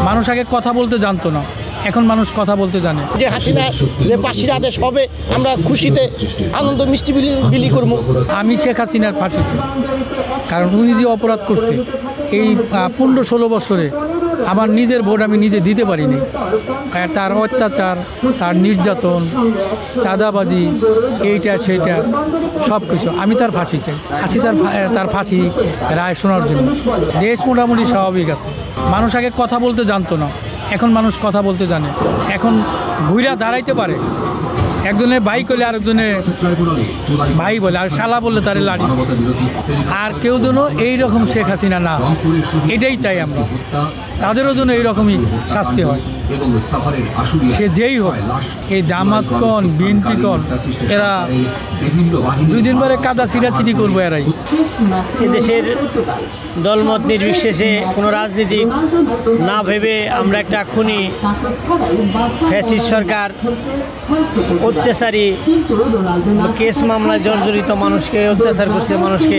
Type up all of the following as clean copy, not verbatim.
মানুষ আগে কথা বলতে জানতো না, এখন মানুষ কথা বলতে জানে। যে হাসিনা যে ফাঁসির আদেশ হবে, আমরা খুশিতে আনন্দ মিষ্টি বিলি করবো। আমি শেখ হাসিনার ফাঁসি চাই, কারণ উনি যে অপরাধ করছে এই 15-16 বছরে আমার নিজের ভোট আমি নিজে দিতে পারিনি। তার অত্যাচার, তার নির্যাতন, চাঁদাবাজি, এইটা সেইটা সব কিছু আমি তার ফাঁসি চাই। তার ফাঁসি রায় শোনার জন্য দেশ মোটামুটি স্বাভাবিক আছে। মানুষ আগে কথা বলতে জানতো না, এখন মানুষ কথা বলতে জানে। এখন ঘুরা দাঁড়াইতে পারে, একজনে ভাই করলে আরেকজনে ভাই বলে, আর শালা বললে তারে লাড়ি। আর কেউ যেন এইরকম শেখ হাসিনা না, এটাই চাই আমরা। তাদেরও যেন এইরকমই শাস্তি হয়, সে যেই হোক। এই জামাতকন বিএনপিকন এরা 2 দিন পরে কাদা ছিটাছিটি করবো। এরাই এদেশের দলমত নির্বিশেষে কোনো রাজনীতি না ভেবে আমরা একটা খুনি ফ্যাসিস্ট সরকার, অত্যাচারী কেস মামলায় জর্জরিত মানুষকে অত্যাচার করছে, মানুষকে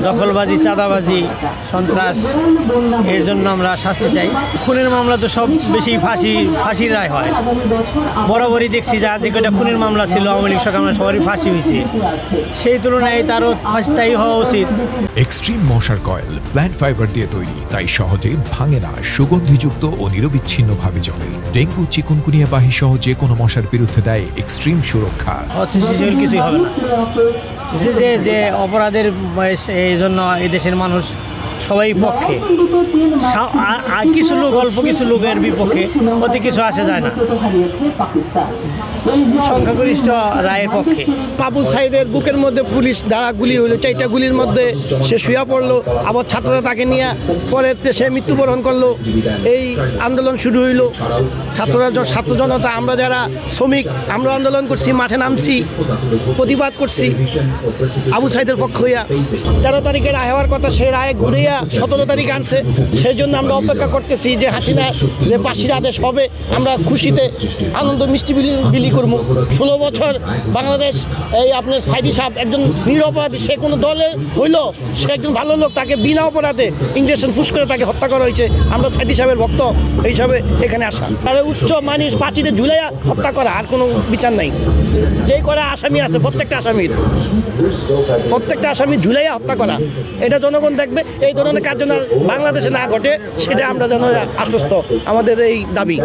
দখলবাজি, চাঁদাবাজি, সন্ত্রাস, এর জন্য আমরা শাস্তি চাই। খুনের মামলা তো সব বেশি ফাঁসির রায় হয়। বরাবরই দেখছি যা যে কটা খুনের মামলা ছিল আওয়ামী লীগ সরকার সবারই ফাঁসি হয়েছে, সেই তুলনায় তারও ফাঁসিটাই হওয়া উচিত। এক্সট্রিম মশার কয়েল প্ল্যান্ট ফাইবার দিয়ে তৈরি, তাই সহজে ভাঙে না, সুগন্ধিযুক্ত ও নিরবিচ্ছিন্নভাবে জ্বলে। ডেঙ্গু, চিকুনগুনিয়া বাহি সহ যে কোনো মশার বিরুদ্ধে দেয় এক্সট্রিম সুরক্ষা। অস্থিতিশীল কিছুই হবে না। যে অপরাধের এই জন্য এদেশের মানুষ সবাই পক্ষে, কিছু লোক অল্প কিছু লোকের বিপক্ষে, অতি কিছু আসে যায় না, সংখ্যাগরিষ্ঠ রায়ের পক্ষে। আবু সাইদের বুকের মধ্যে পুলিশ দ্বারা গুলি হইলো, 4টা গুলির মধ্যে সে শুয়া পড়লো। আবার ছাত্ররা তাকে নিয়ে পরে সে মৃত্যুবরণ করলো। এই আন্দোলন শুরু হইলো, ছাত্র জনতা, আমরা যারা শ্রমিক, আমরা আন্দোলন করছি, মাঠে নামছি, প্রতিবাদ করছি আবু সাইদের পক্ষ হইয়া। 13 তারিখে রায় হওয়ার কথা, সেই রায় ঘুরিয়া 17 তারিখ আনছে। সেই জন্য আমরা অপেক্ষা করতেছি যে হাসিনা যে ফাঁসির আদেশ হবে, আমরা খুশিতে আনন্দ মিষ্টি বিলি করবো। 16 বছর বাংলাদেশ, এই আপনার সাইদি সাহেব একজন নিরপরাধী, সে কোনো দলে হইল, সে একজন ভালো লোক, তাকে বিনা অপরাধে ইঞ্জেকশন ফুস করে তাকে হত্যা করা হয়েছে। আমরা সাইদি সাহেবের ভক্ত হিসাবে এখানে আসা। তাহলে উচ্চ মানুষ ফাঁসিতে ঝুলাইয়া হত্যা করা, আর কোনো বিচার নাই। যেই করে আসামি আছে, প্রত্যেকটা আসামি ঝুলাইয়া হত্যা করা, এটা জনগণ দেখবে। এই ধরনের কাজ যেন বাংলাদেশে না ঘটে, সেটা আমরা যেন আশ্বস্ত, আমাদের এই দাবি।